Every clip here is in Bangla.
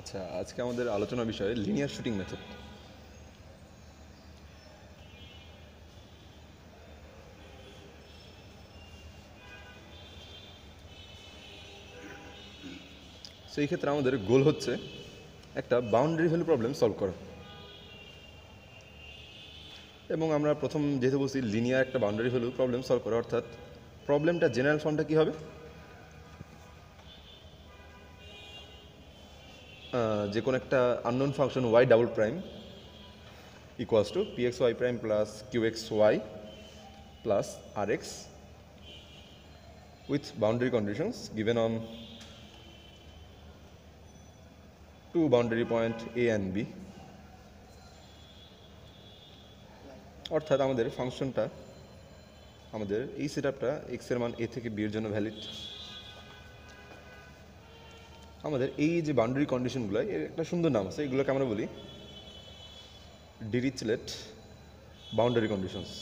আচ্ছা, আজকে আমাদের আলোচনার বিষয় লিনিয়ার শুটিং মেথড। সেই ক্ষেত্রে আমাদের গোল হচ্ছে একটা বাউন্ডারি ভ্যালু প্রবলেম সলভ করা। এবং আমরা প্রথম যেহেতু বলছি লিনিয়ার একটা বাউন্ডারি ভ্যালু প্রবলেম সলভ করা, অর্থাৎ প্রবলেমটা জেনারেল ফর্মটা কী হবে, যে কোনো একটা unknown function y double prime equals to p x Y prime plus Q x Y plus R x with boundary conditions given on two boundary point a and b, অর্থাৎ আমাদের ফাংশনটা আমাদের এই সেটআপটা x এর মান a থেকে b এর জন্য ভ্যালিড। আমাদের এই যে বাউন্ডারি কন্ডিশনগুলো এর একটা সুন্দর নাম আছে, এগুলোকে আমরা বলি ডিরিচলেট বাউন্ডারি কন্ডিশনস।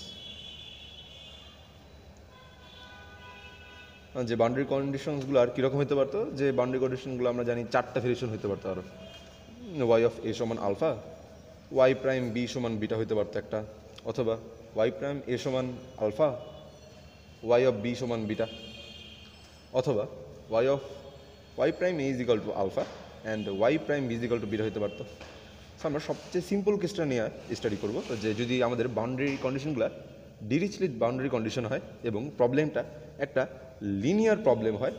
যে বাউন্ডারি কন্ডিশনসগুলো আর কীরকম হতে পারতো, যে বাউন্ডারি কন্ডিশনগুলো আমরা জানি চারটা ভেরিয়েশন হতে পারতো আরও। ওয়াই অফ এ সমান আলফা, ওয়াই প্রাইম বি সমান বিটা হতে পারতো একটা, অথবা ওয়াই প্রাইম এ সমান আলফা, ওয়াই অফ বি সমান বিটা, অথবা y prime a is equal to alpha and y prime b is equal to beta হতে পারতো। সো আমরা সবচেয়ে সিম্পল কেসটা নিয়ে স্টাডি করবো, যে যদি আমাদের বাউন্ডারি কন্ডিশনগুলো ডিরিচলেট বাউন্ডারি কন্ডিশন হয় এবং প্রবলেমটা একটা লিনিয়ার প্রবলেম হয়,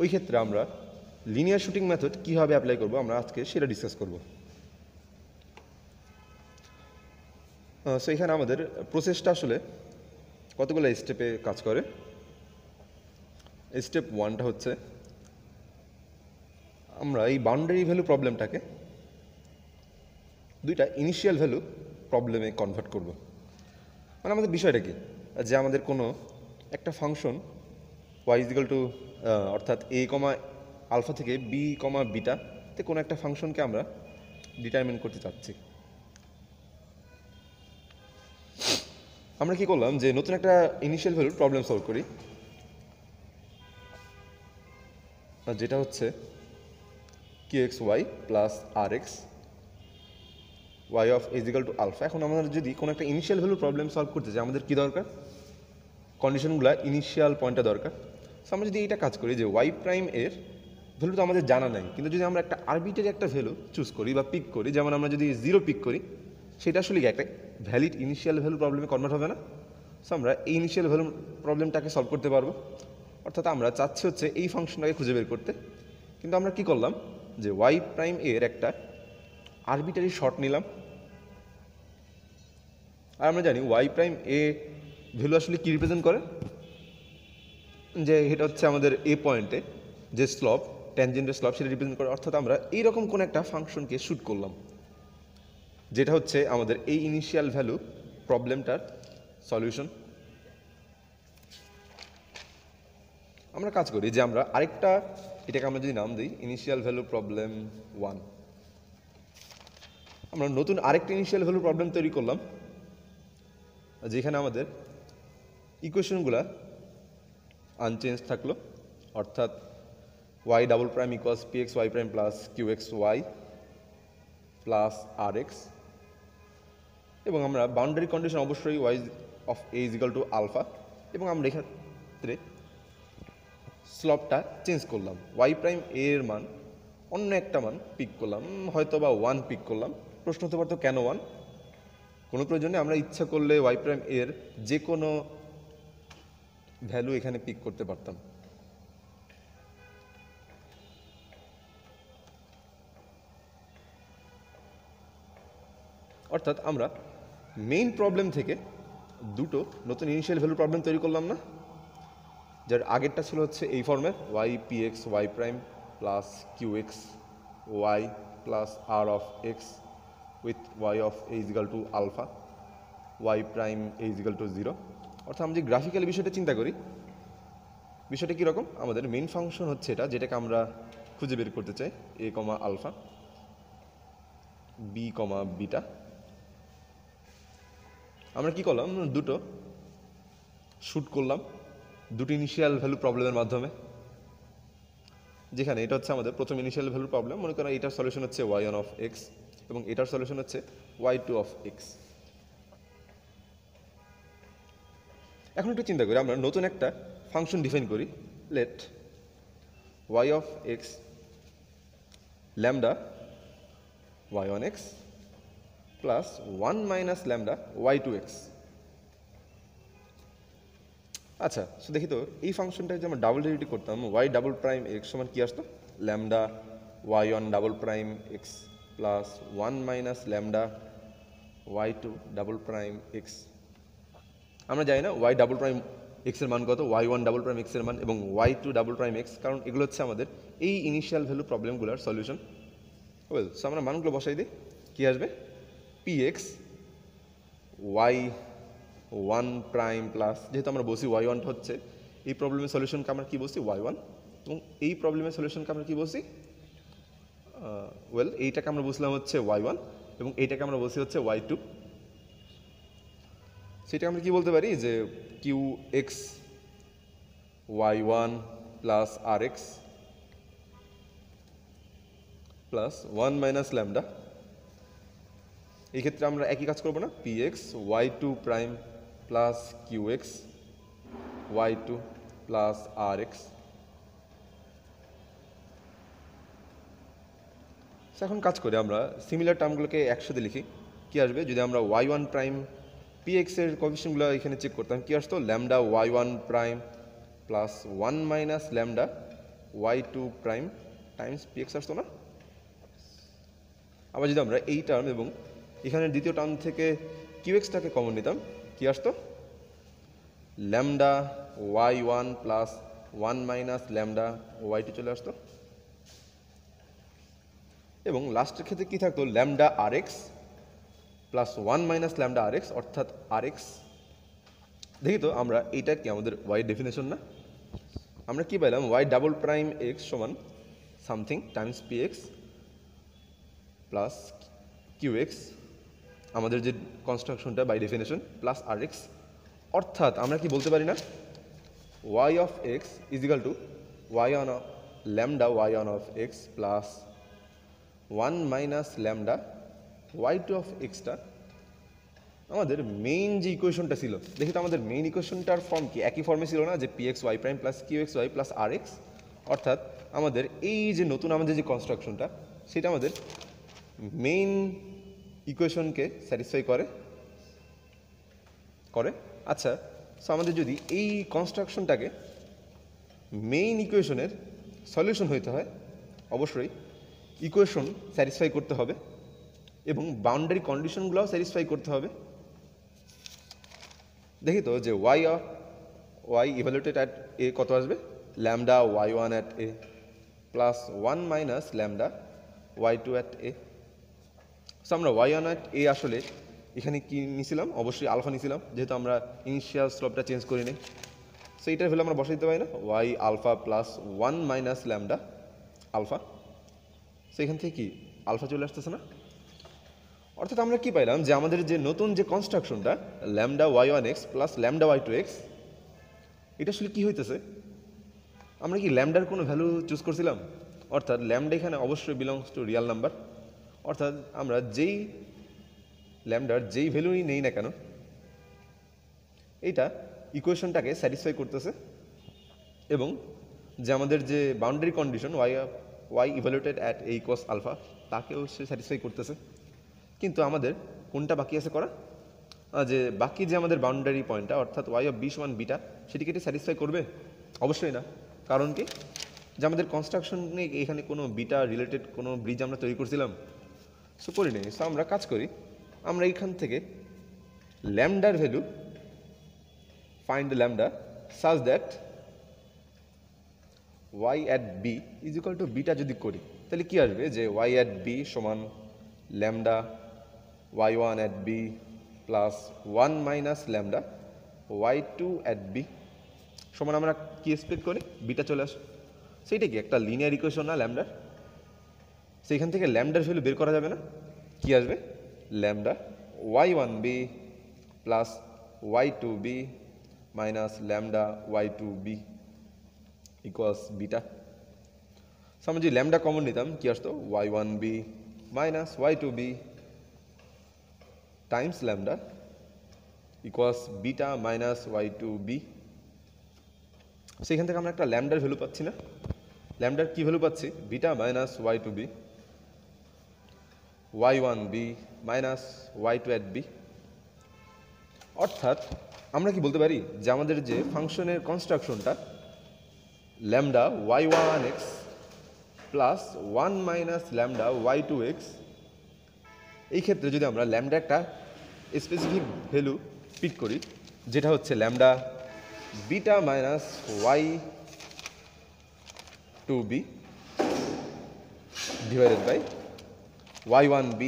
ওই ক্ষেত্রে আমরা লিনিয়ার শুটিং মেথড কীভাবে অ্যাপ্লাই করবো আমরা আজকে সেটা ডিসকাস করব। সো এখানে আমাদের প্রসেসটা আসলে কতগুলো স্টেপে কাজ করে। স্টেপ ওয়ানটা হচ্ছে আমরা এই বাউন্ডারি ভ্যালু প্রবলেমটাকে দুইটা ইনিশিয়াল ভ্যালু প্রবলেমে কনভার্ট করব। মানে আমাদের বিষয়টা কি, যে আমাদের কোনো একটা function y is equal to অর্থাৎ এ কমা আলফা থেকে বি কমা বিটাতে কোনো একটা ফাংশনকে আমরা ডিটারমিন করতে চাচ্ছি। আমরা কি করলাম, যে নতুন একটা ইনিশিয়াল ভ্যালুর প্রবলেম সলভ করি, যেটা হচ্ছে q x Y plus R x y of is equal to alpha. এখন আমাদের যদি কোনো একটা ইনিশিয়াল ভ্যালুর প্রবলেম সলভ করতে চাই, আমাদের কী দরকার, কন্ডিশনগুলো ইনিশিয়াল পয়েন্টটা দরকার। সো আমরা যদি এইটা কাজ করি যে ওয়াই প্রাইম এর ভ্যালু তো আমাদের জানা নাই, কিন্তু যদি আমরা একটা আরবিটারি একটা ভ্যালু চুজ করি বা পিক করি, যেমন আমরা যদি 0 পিক করি, সেটা আসলে একটা ভ্যালিড ইনিশিয়াল ভ্যালু প্রবলেমে কনভার্ট হবে না। সো আমরা এই ইনিশিয়াল ভ্যালু প্রবলেমটাকে সলভ করতে পারবো। অর্থাৎ আমরা চাচ্ছি হচ্ছে এই ফাংশনটাকে খুঁজে বের করতে, কিন্তু আমরা কি করলাম, যে ওয়াই প্রাইম এর একটা আরবিটারি শর্ট নিলাম। আর আমরা জানি ওয়াই প্রাইম এ ভ্যালু আসলে কী রিপ্রেজেন্ট করে, যে এটা হচ্ছে আমাদের এ পয়েন্টে যে স্লপ, ট্যানজেন্টের স্লপ, সেটা রিপ্রেজেন্ট করে। অর্থাৎ আমরা এইরকম কোনো একটা ফাংশনকে শ্যুট করলাম, যেটা হচ্ছে আমাদের এই ইনিশিয়াল ভ্যালু প্রবলেমটার সলিউশন। আমরা কাজ করি যে আমরা আরেকটা, এটাকে আমরা যদি নাম দিই ইনিশিয়াল ভ্যালু প্রবলেম 1, আমরা নতুন আরেকটা ইনিশিয়াল ভ্যালু প্রবলেম তৈরি করলাম, যেখানে আমাদের ইকুয়েশনগুলা আনচেঞ্জ থাকলো, অর্থাৎ Y double prime equals P x Y prime plus Q x Y plus আর এক্স, এবং আমরা বাউন্ডারি কন্ডিশন অবশ্যই Y of A is equal to alpha, এবং আমরা এক্ষেত্রে স্লপটা চেঞ্জ করলাম, ওয়াই প্রাইম এর মান অন্য একটা মান পিক করলাম, হয়তো বা 1 পিক করলাম। প্রশ্ন হতে পারতো কেন 1, কোনো প্রয়োজনে আমরা ইচ্ছা করলে ওয়াই প্রাইম এর যে কোনো ভ্যালু এখানে পিক করতে পারতাম। অর্থাৎ আমরা মেইন প্রবলেম থেকে দুটো নতুন ইনিশিয়াল ভ্যালু প্রবলেম তৈরি করলাম না, যার আগেরটা ছিল হচ্ছে এই ফর্মের y p x Y prime plus Q x Y plus r of x with y of A is equal to alpha, y prime a is equal to 0। অর্থাৎ আমরা যে গ্রাফিক্যালি বিষয়টা চিন্তা করি, বিষয়টা কীরকম, আমাদের মেইন ফাংশন হচ্ছে এটা, যেটাকে আমরা খুঁজে বের করতে চাই, A comma alpha B comma beta. আমরা কি করলাম, দুটো শ্যুট করলাম দুটো ইনিশিয়াল ভ্যালু প্রবলেমের মাধ্যমে। যেখানে এটা হচ্ছে আমাদের প্রথম ইনিশিয়াল ভ্যালুর প্রবলেম। মনে করেন এটার সলিউশন হচ্ছে y1 অফ এক্স এবং এটার সলিউশন হচ্ছে y2 অফ এক্স। এখন একটু চিন্তা করি, আমরা নতুন একটা ফাংশন ডিফাইন করি, let y of x lambda y1 x plus 1 minus lambda y2 x. আচ্ছা, সো দেখি তো এই ফাংশনটা যদি আমরা ডাবল ডেরিভেটিভ করতাম, y ডাবল প্রাইম এক্স সমান কি আসতো? Lambda y1 double prime x plus 1 minus lambda y2 double prime x. আমরা জানি না y ডাবল প্রাইম এক্সের মান কত, y1 ডাবল প্রাইম এক্সের মান এবং y2 ডাবল প্রাইম এক্স, কারণ এগুলো হচ্ছে আমাদের এই ইনিশিয়াল ভ্যালু প্রবলেমগুলোর সলিউশন। ওয়েল, সো আমরা মানগুলো বসাই দিই, কী আসবে? px y1 প্রাইম প্লাস, যেহেতু আমরা বসি y1 হচ্ছে এই প্রবলেমের সলিউশনকে আমরা কী বসি? y1, এবং এই প্রবলেমের সলিউশনকে আমরা কী বসি? ওয়েল, এইটাকে আমরা বসলাম হচ্ছে y1 এবং এইটাকে আমরা বসি হচ্ছে y2। সেটা আমরা কি বলতে পারি যে qx y1 plus rx plus 1 minus lambda. এই ক্ষেত্রে আমরা একই কাজ করবো না, px y2 prime plus qx y2 plus rx। এখন কাজ করে আমরা সিমিলার টার্মগুলোকে একসাথে লিখি, কি আসবে? যদি আমরা y1 প্রাইম px এর কোএফিসিয়েন্টগুলো এখানে চেক করতাম, কি আসতো? Lambda y1 prime plus 1 minus lambda y2 prime Times px আসতো না? আবার যদি আমরা এই টার্ম এবং এখানে দ্বিতীয় টার্ম থেকে qx-টাকে কমন নিতাম, কি আসতো? Lambda y1 plus 1 minus lambda y2 চলে আসতো। এবং লাস্টের ক্ষেত্রে কী থাকতো? Lambda rx plus 1 minus lambda rx, অর্থাৎ rx। দেখি তো আমরা এইটা কি আমাদের y ডেফিনেশন না? আমরা কি পেলাম? y ডাবল প্রাইম এক্স সমান something Times px plus qx, আমাদের যে কনস্ট্রাকশনটা বাই ডেফিনেশন, প্লাস rx। অর্থাৎ আমরা কি বলতে পারি না y of x is equal two y1 lambda y1 of x plus 1 minus lambda y2 of extra আমাদের মেইন যে ইকুয়েশনটা ছিল। দেখি তো আমাদের মেইন ইকুয়েশনটার ফর্ম কি একই ফর্মে ছিল না, যে px y prime plus qx y plus rx। অর্থাৎ আমাদের এই যে নতুন আমাদের যে কনস্ট্রাকশনটা, সেটা আমাদের মেইন ইকুয়েশনকে স্যাটিসফাই করে। আচ্ছা, সো আমাদের যদি এই কনস্ট্রাকশনটাকে মেইন ইকুয়েশনের সলিউশন হইতে হয়, অবশ্যই ইকুয়েশন স্যাটিসফাই করতে হবে এবং বাউন্ডারি কন্ডিশনগুলোও স্যাটিসফাই করতে হবে। দেখি তো যে y ইভ্যালুয়েটেড অ্যাট এ কত আসবে? Lambda y1 at a plus 1 minus lambda y2 at a. So আমরা y1 অ্যাট এ আসলে এখানে কি নিয়েছিলাম? অবশ্যই আলফা নিয়েছিলাম, যেহেতু আমরা ইনিশিয়াল স্লোপটা চেঞ্জ করি নি। সো এইটার ভ্যালু আমরা বসাই দিতে পারি না, y alpha plus 1 minus lambda alpha. So এখান থেকে কি আলফা চলে আসতেছে না? অর্থাৎ আমরা কি পাইলাম যে আমাদের যে নতুন যে কনস্ট্রাকশনটা lambda y1 x plus lambda y2 X, এটা আসলে কী হইতেছে? আমরা কি ল্যামডার কোনো ভ্যালু চুজ করছিলাম? অর্থাৎ ল্যামডা এখানে অবশ্যই বিলংস টু রিয়াল নাম্বার। অর্থাৎ আমরা যেই ল্যামডার যেই ভ্যালুই নেই না কেন, এইটা ইকুয়েশনটাকে স্যাটিসফাই করতেছে এবং যে আমাদের যে boundary condition y evaluated at a equals alpha, তাকেও সে স্যাটিসফাই করতেছে। কিন্তু আমাদের কোনটা বাকি আছে করা? যে বাকি যে আমাদের বাউন্ডারি পয়েন্টটা, অর্থাৎ y অফ বি সমান বিটা, সেটিকে এটি স্যাটিসফাই করবে? অবশ্যই না। কারণ কি? যে আমাদের কনস্ট্রাকশনে এখানে কোনো বিটা রিলেটেড কোনো ব্রিজ আমরা তৈরি করছিলাম? সো করি নেই। সো আমরা কাজ করি, আমরা এইখান থেকে ল্যামডার value find lambda such that y at B is equal to beta যদি করি, তাহলে কি আসবে? যে y অ্যাট বি সমান lambda y1 at B plus 1 minus lambda y2 at B সমান আমরা কি এক্সপেক্ট করি? বিটা চলে আসে। সেইটা কি একটা লিনিয়ার ইকুয়েশন না ল্যামডার? সেইখান থেকে ল্যামডার ভ্যালু বের করা যাবে না? কি আসবে? Lambda y1 B plus y2 B minus lambda y2 B equals beta. So আমরা যদি ল্যামডা কমন নিতাম কি আসতো y1b minus y2b times lambda equals beta minus y2b। সেখান থেকে আমরা একটা ল্যামডার ভ্যালু পাচ্ছি না? ল্যামডার কি ভ্যালু পাচ্ছি? Beta minus y2b y1b minus y2b। অর্থাৎ আমরা কি বলতে পারি যে আমাদের যে ফাংশনের কনস্ট্রাকশনটা lambda y1x plus 1 minus lambda y2x, এই ক্ষেত্রে যদি আমরা ল্যামডা একটা স্পেসিফিক ভ্যালু পিক করি যেটা হচ্ছে lambda beta minus y2b divided by y1b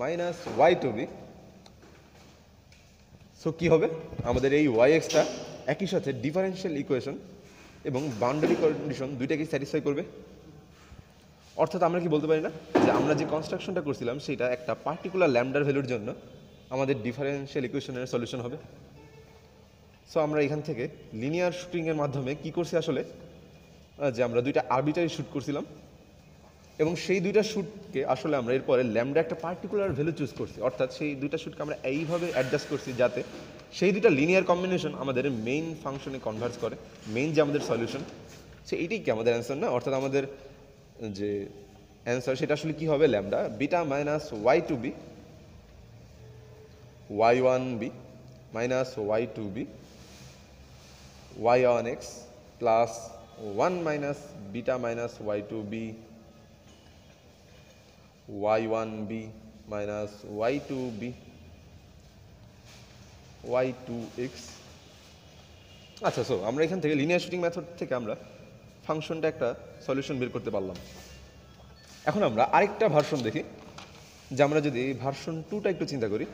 minus y2b, so কী হবে আমাদের এই yx-টা একই সাথে ডিফারেনশিয়াল ইকুয়েশন এবং বাউন্ডারি কন্ডিশন দুইটাকেই স্যাটিসফাই করবে। অর্থাৎ আমরা কি বলতে পারি না যে আমরা যে কনস্ট্রাকশনটা করছিলাম সেটা একটা পার্টিকুলার ল্যামডার ভ্যালুর জন্য আমাদের ডিফারেনশিয়াল ইকুয়েশনের সলিউশন হবে। সো আমরা এখান থেকে লিনিয়ার শুটিংয়ের মাধ্যমে কি করছি আসলে যে আমরা দুইটা আরবিটারি শ্যুট করছিলাম এবং সেই দুইটা শ্যুটকে আসলে আমরা এরপরে ল্যামডা একটা পার্টিকুলার ভ্যালু চুজ করছি। অর্থাৎ সেই দুইটা শ্যুটকে আমরা এইভাবে অ্যাডজাস্ট করছি যাতে সেই দুইটা লিনিয়ার কম্বিনেশন আমাদের মেইন ফাংশনে কনভার্জ করে, মেইন যে আমাদের সলিউশন সে এইটাই কি আমাদের অ্যান্সার না? অর্থাৎ আমাদের যে অ্যান্সার সেটা আসলে কী হবে? Lambda beta minus y2b y1b minus y2b y1x plus 1 minus beta minus y2b y1b minus y2b y2x। আচ্ছা, সো আমরা এখান থেকে লিনিয়ার শুটিং মেথড থেকে আমরা ফাংশনটা একটা সলিউশন বের করতে পারলাম। এখন আমরা আরেকটা ভার্সন দেখি, যে আমরা যদি ভার্সন 2টা একটু চিন্তা করি,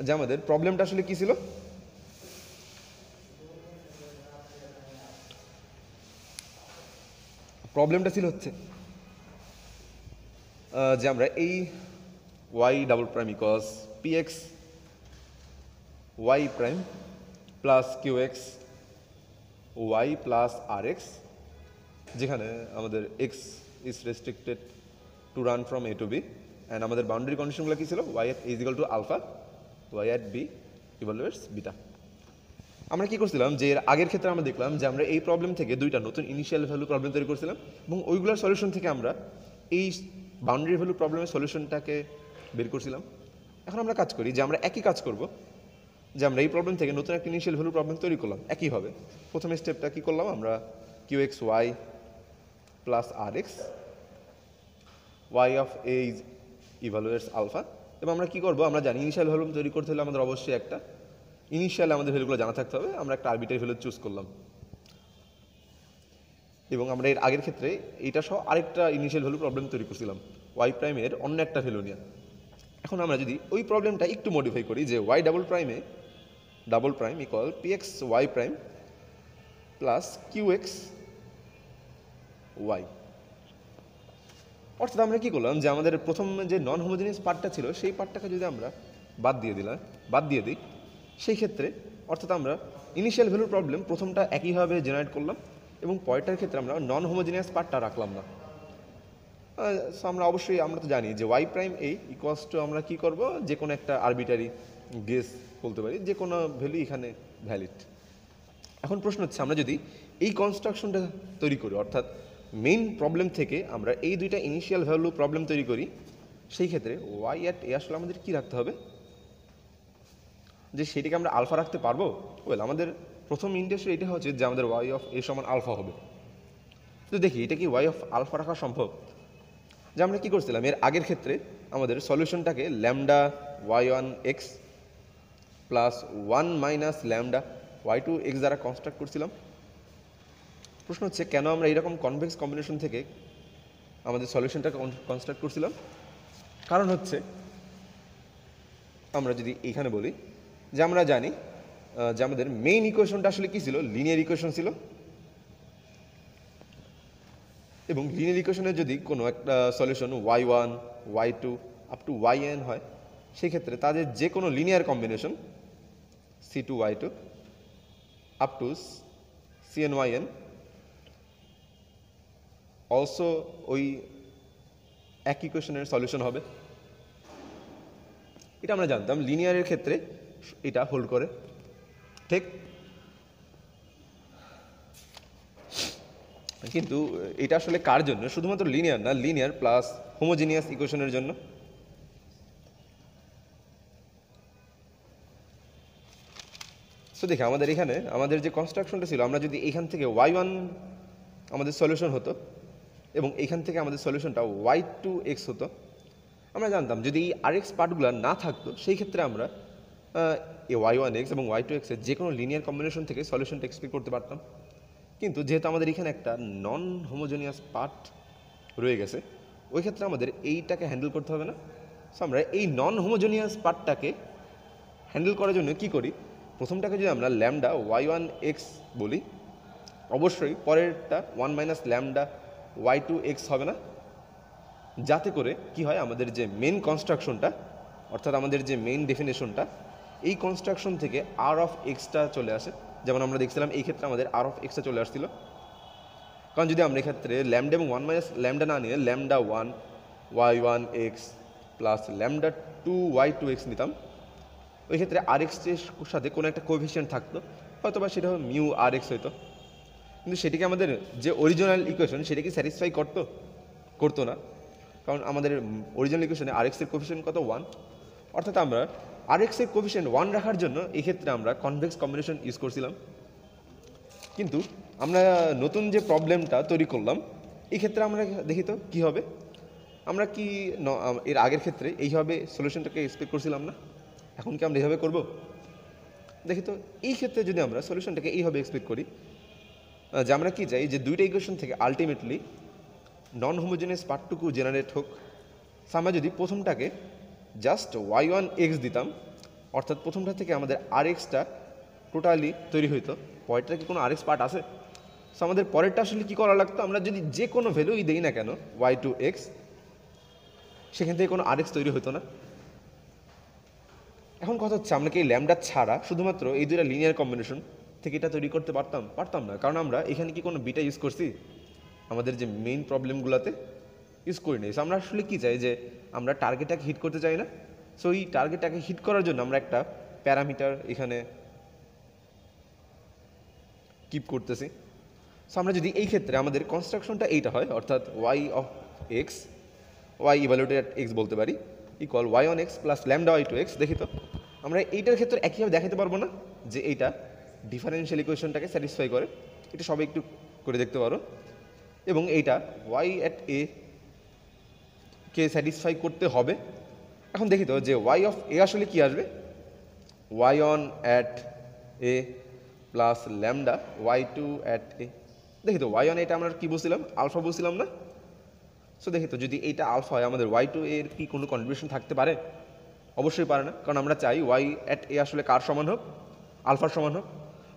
যে আমাদের প্রবলেমটা আসলে কি ছিল? প্রবলেমটা ছিল হচ্ছে যে আমরা এই y double prime equals px y prime plus qx y plus rx, যেখানে আমাদের x is restricted to run from a to b and আমাদের বাউন্ডারি কন্ডিশনগুলো কী ছিল? y at a is equal to alpha, y at b equals beta. আমরা কি করছিলাম যে এর আগের ক্ষেত্রে আমরা দেখলাম যে আমরা এই প্রবলেম থেকে দুইটা নতুন ইনিশিয়াল ভ্যালু প্রবলেম তৈরি করছিলাম এবং ওইগুলোর সলিউশন থেকে আমরা এই বাউন্ডারি ভ্যালু প্রবলেমের সলিউশনটাকে বের করছিলাম। এখন আমরা কাজ করি যে আমরা একই কাজ করব, যে আমরা এই প্রবলেম থেকে নতুন একটা ইনিশিয়াল ভ্যালু প্রবলেম তৈরি করলাম একইভাবে। প্রথম স্টেপটা কী করলাম? আমরা qx y plus rx y of a is evaluates alpha, এবং আমরা কী করবো? আমরা জানি ইনিশিয়াল ভ্যালু তৈরি করতে হলে আমাদের অবশ্যই একটা ইনিশিয়াল আমাদের ভ্যালুগুলো জানা থাকতে হবে। আমরা একটা আরবিটারি ভ্যালু চুজ করলাম এবং আমরা এর আগের ক্ষেত্রে এইটা সহ আরেকটা ইনিশিয়াল ভ্যালু প্রবলেম তৈরি করছিলাম ওয়াই প্রাইমের অন্য একটা ভ্যালু নিয়ে। এখন আমরা যদি ওই প্রবলেমটা একটু মডিফাই করি যে y double prime equal p x y prime plus q x y, অর্থাৎ আমরা কী করলাম যে আমাদের প্রথম যে নন হোমোজিনিয়াস পার্টটা ছিল সেই পার্টটাকে যদি আমরা বাদ দিয়ে দিই সেই ক্ষেত্রে অর্থাৎ আমরা ইনিশিয়াল ভ্যালুর প্রবলেম প্রথমটা একইভাবে জেনারেট করলাম এবং পরেরটার ক্ষেত্রে আমরা নন হোমোজিনিয়াস পার্টটা রাখলাম না। সো আমরা অবশ্যই আমরা তো জানি যে y prime a equals to আমরা কী করবো? যে কোনো একটা আরবিটারি গেস বলতে পারি, যে কোনো ভ্যালু এখানে ভ্যালিড। এখন প্রশ্ন হচ্ছে আমরা যদি এই কনস্ট্রাকশনটা তৈরি করি, অর্থাৎ মেইন প্রবলেম থেকে আমরা এই দুইটা ইনিশিয়াল ভ্যালু প্রবলেম তৈরি করি, সেই ক্ষেত্রে ওয়াই অ্যাট এ আসলে আমাদের কী রাখতে হবে? যে সেটিকে আমরা আলফা রাখতে পারবো? ওয়েল, আমাদের প্রথম ইন্ডেক্সে এটা হচ্ছে যে আমাদের ওয়াই অফ এ সমান আলফা হবে। তো দেখি এটা কি ওয়াই অফ আলফা রাখা সম্ভব? যে আমরা কী করছিলাম এর আগের ক্ষেত্রে আমাদের সলিউশনটাকে lambda y1x plus 1 minus lambda y2x দ্বারা কনস্ট্রাক্ট করছিলাম। প্রশ্ন হচ্ছে কেন আমরা এরকম কনভেক্স কম্বিনেশন থেকে আমাদের সলিউশনটাকে কনস্ট্রাক্ট করছিলাম? কারণ হচ্ছে আমরা যদি এখানে বলি যে আমরা জানি যে আমাদের মেইন ইকুয়েশনটা আসলে কী ছিল? লিনিয়ার ইকুয়েশন ছিল, এবং লিনিয়ার ইকুয়েশনের যদি কোনো একটা solution y1 y2 up to yn হয়, সেই ক্ষেত্রে তাদের যে কোনো linear combination c2 y2 up to CNYN also ওই এক ইকুয়েশনের সলিউশন হবে। এটা আমরা জানতাম লিনিয়ারের ক্ষেত্রে এটা হোল্ড করে, ঠিক। কিন্তু এটা আসলে কার জন্য? শুধুমাত্র লিনিয়ার না, লিনিয়ার প্লাস হোমোজিনিয়াস ইকুয়েশনের জন্য। সো দেখে আমাদের এখানে আমাদের যে কনস্ট্রাকশনটা ছিল, আমরা যদি এখান থেকে y1 আমাদের সলিউশন হতো এবং এখান থেকে আমাদের সলিউশনটা y2x হতো, আমরা জানতাম যদি এই rx পার্টগুলো না থাকতো সেই ক্ষেত্রে আমরা এই y1x এবং y2x এর যে কোনো লিনিয়ার কম্বিনেশন থেকে সলিউশনটা এক্সপেক্ট করতে পারতাম। কিন্তু যেহেতু আমাদের এখানে একটা নন হোমোজেনিয়াস পার্ট রয়ে গেছে, ওই ক্ষেত্রে আমাদের এইটাকে হ্যান্ডেল করতে হবে না। সো আমরা এই নন হোমোজেনিয়াস পার্টটাকে হ্যান্ডেল করার জন্য কি করি, প্রথমটাকে যদি আমরা ল্যামডা y1x বলি, অবশ্যই পরেরটা 1 মাইনাস ল্যামডা y2x হবে না, যাতে করে কি হয় আমাদের যে মেন কনস্ট্রাকশনটা অর্থাৎ আমাদের যে মেইন ডেফিনেশনটা, এই কনস্ট্রাকশন থেকে আর অফ এক্সটা চলে আসে। যেমন আমরা দেখছিলাম এই ক্ষেত্রে আমাদের আর অফ এক্সটা চলে আসছিল, কারণ যদি আমরা এক্ষেত্রে ল্যামডা এবং 1 মাইনাস ল্যামডা না নিয়ে lambda 1 y1x plus lambda 2 y2x নিতাম, ওই ক্ষেত্রে আর এক্সের সাথে কোনো একটা কোএফিশিয়েন্ট থাকতো, হয়তো বা সেটা মিউ আর এক্স হইতো। কিন্তু সেটিকে আমাদের যে অরিজিনাল ইকুয়েশন সেটাকে স্যাটিসফাই করতো না, কারণ আমাদের অরিজিনাল ইকুয়েশনে আর এক্সের কোএফিশিয়েন্ট কত 1, অর্থাৎ আমরা আর এক্সের কোএফিশিয়েন্ট 1 রাখার জন্য এই ক্ষেত্রে আমরা কনভেক্স কম্বিনেশন ইউজ করছিলাম। কিন্তু আমরা নতুন যে প্রবলেমটা তৈরি করলাম এই ক্ষেত্রে আমরা দেখি তো কী হবে। আমরা কি এর আগের ক্ষেত্রে এইভাবে সলিউশনটাকে এক্সপেক্ট করছিলাম না? এখন কি আমরা এইভাবে করব? দেখি তো এই ক্ষেত্রে যদি আমরা সলিউশনটাকে এইভাবে এক্সপেক্ট করি যে আমরা কি চাই যে দুইটা ইকুয়েশন থেকে আলটিমেটলি নন হোমোজেনিয়াস পার্টটুকু জেনারেট হোক। আমরা যদি প্রথমটাকে জাস্ট y1x দিতাম, অর্থাৎ প্রথমটা থেকে আমাদের আর এক্সটা টোটালি তৈরি হইতো, পরেরটা কি কোনো আর এক্স পার্ট আছে? সো আমাদের পরেরটা আসলে কী করা লাগতো, আমরা যদি যে কোনো ভ্যালুই দিই না কেন y2x, সেখান থেকে কোনো আর এক্স তৈরি হতো না। এখন কথা হচ্ছে আমরা কি এই ল্যামডা ছাড়া শুধুমাত্র এই দুইটা লিনিয়ার কম্বিনেশন থেকে এটা তৈরি করতে পারতাম না, কারণ আমরা এখানে কি কোনো বিটা ইউজ করছি আমাদের যে মেইন প্রবলেমগুলোতে? ইউজ করি নাই। সো আমরা আসলে কী চাই যে আমরা টার্গেটটাকে হিট করতে চাই না। সো এই টার্গেটটাকে হিট করার জন্য আমরা একটা প্যারামিটার এখানে কিপ করতেছি। সো আমরা যদি এই ক্ষেত্রে আমাদের কনস্ট্রাকশনটা এইটা হয়, অর্থাৎ y of x, y evaluated at x বলতে পারি, equal y1x plus lambda y2x, দেখি তো আমরা এইটার ক্ষেত্রে একইভাবে দেখাতে পারবো না যে এইটা ডিফারেনশিয়াল ইকুয়েশনটাকে স্যাটিসফাই করে? এটা সবাই একটু করে দেখতে পারো। এবং এইটা y at a K satisfy করতে হবে। এখন দেখি তো যে y অফ a আসলে কি আসবে, y1 at a plus lambda y2 at a। দেখি তো y1 এটা আমরা কি বলছিলাম, আলফা বলছিলাম না? সো দেখি তো যদি এইটা আলফা হয় আমাদের y2 এর কি কোনো কন্ট্রিবিউশন থাকতে পারে? অবশ্যই পারে না, কারণ আমরা চাই y অ্যাট a আসলে কার সমান হোক, আলফার সমান হোক।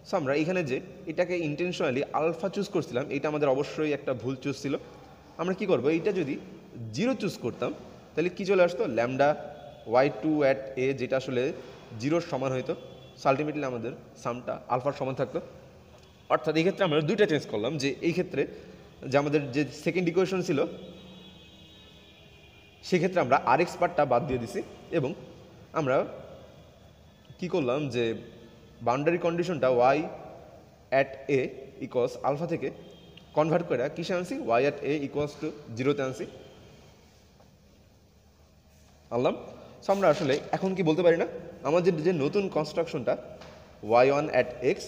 সো আমরা এখানে যে এটাকে ইন্টেনশনালি আলফা চুজ করছিলাম, এটা আমাদের অবশ্যই একটা ভুল চুজ ছিল। আমরা কি করব, এইটা যদি 0 চুজ করতাম তাহলে কি চলে আসতো, ল্যামডা y2 অ্যাট a, যেটা আসলে 0 সমান হইতো। সো আলটিমেটলি আমাদের সামটা আলফার সমান থাকতো। অর্থাৎ এই ক্ষেত্রে আমরা দুইটা চেঞ্জ করলাম, যে এই ক্ষেত্রে যে আমাদের যে সেকেন্ড ইকুয়েশন ছিল সেক্ষেত্রে আমরা আর এক্স পার্টটা বাদ দিয়ে দিছি, এবং আমরা কি করলাম যে বাউন্ডারি কন্ডিশনটা y at a equals alpha থেকে কনভার্ট করে কিসে আনছি, y at a equals to 0-তে আনছি, আনলাম। সো আমরা আসলে এখন কি বলতে পারি না, আমাদের যে নতুন কনস্ট্রাকশনটা y1 at x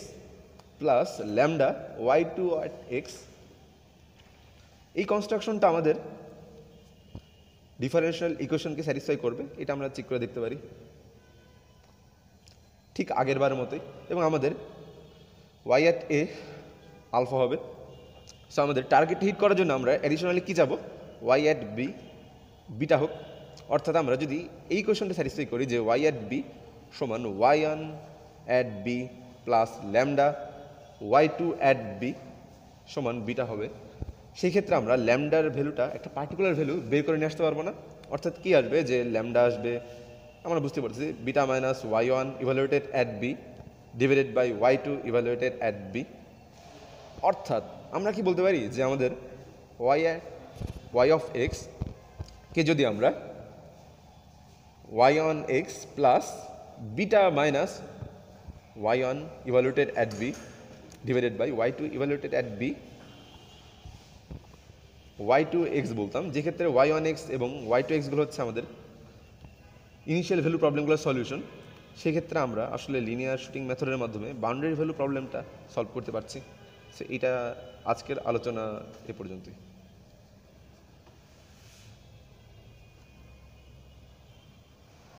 plus lambda y2 at x, এই কনস্ট্রাকশনটা আমাদের ডিফারেনশিয়াল ইকুয়েশনকে স্যাটিসফাই করবে, এটা আমরা চেক করে দেখতে পারি ঠিক আগের বারের মতোই। এবং আমাদের y অ্যাট a আলফা হবে। সো আমাদের টার্গেট হিট করার জন্য আমরা অ্যাডিশনালি কী যাবো, y অ্যাট b বিটা হোক। অর্থাৎ আমরা যদি এই কোয়েশনটা স্যাটিসফাই করি যে y অ্যাট b সমান y1 at b plus lambda y2 at b সমান বিটা হবে, সেই ক্ষেত্রে আমরা ল্যামডার ভ্যালুটা একটা পার্টিকুলার ভ্যালু বের করে নিয়ে আসতে পারবো না। অর্থাৎ কী আসবে, যে ল্যামডা আসবে, আমরা বুঝতে পারছি beta minus y1 evaluated at b divided by y2 evaluated at b। অর্থাৎ আমরা কি বলতে পারি যে আমাদের ওয়াই অফ এক্স কে যদি আমরা Y on x plus beta minus Y on evaluated at B divided by Y two evaluated at B Y two x বলতাম, যেক্ষেত্রে ওয়াই ওয়ান এক্স এবং ওয়াই টু এক্সগুলো হচ্ছে আমাদের ইনিশিয়াল ভ্যালু প্রবলেমগুলোর সলিউশন। সেক্ষেত্রে আমরা আসলে লিনিয়ার শুটিং মেথডের মাধ্যমে বাউন্ডারি ভ্যালু প্রবলেমটা সলভ করতে পারছি। সো এটা আজকের আলোচনা এ পর্যন্তই।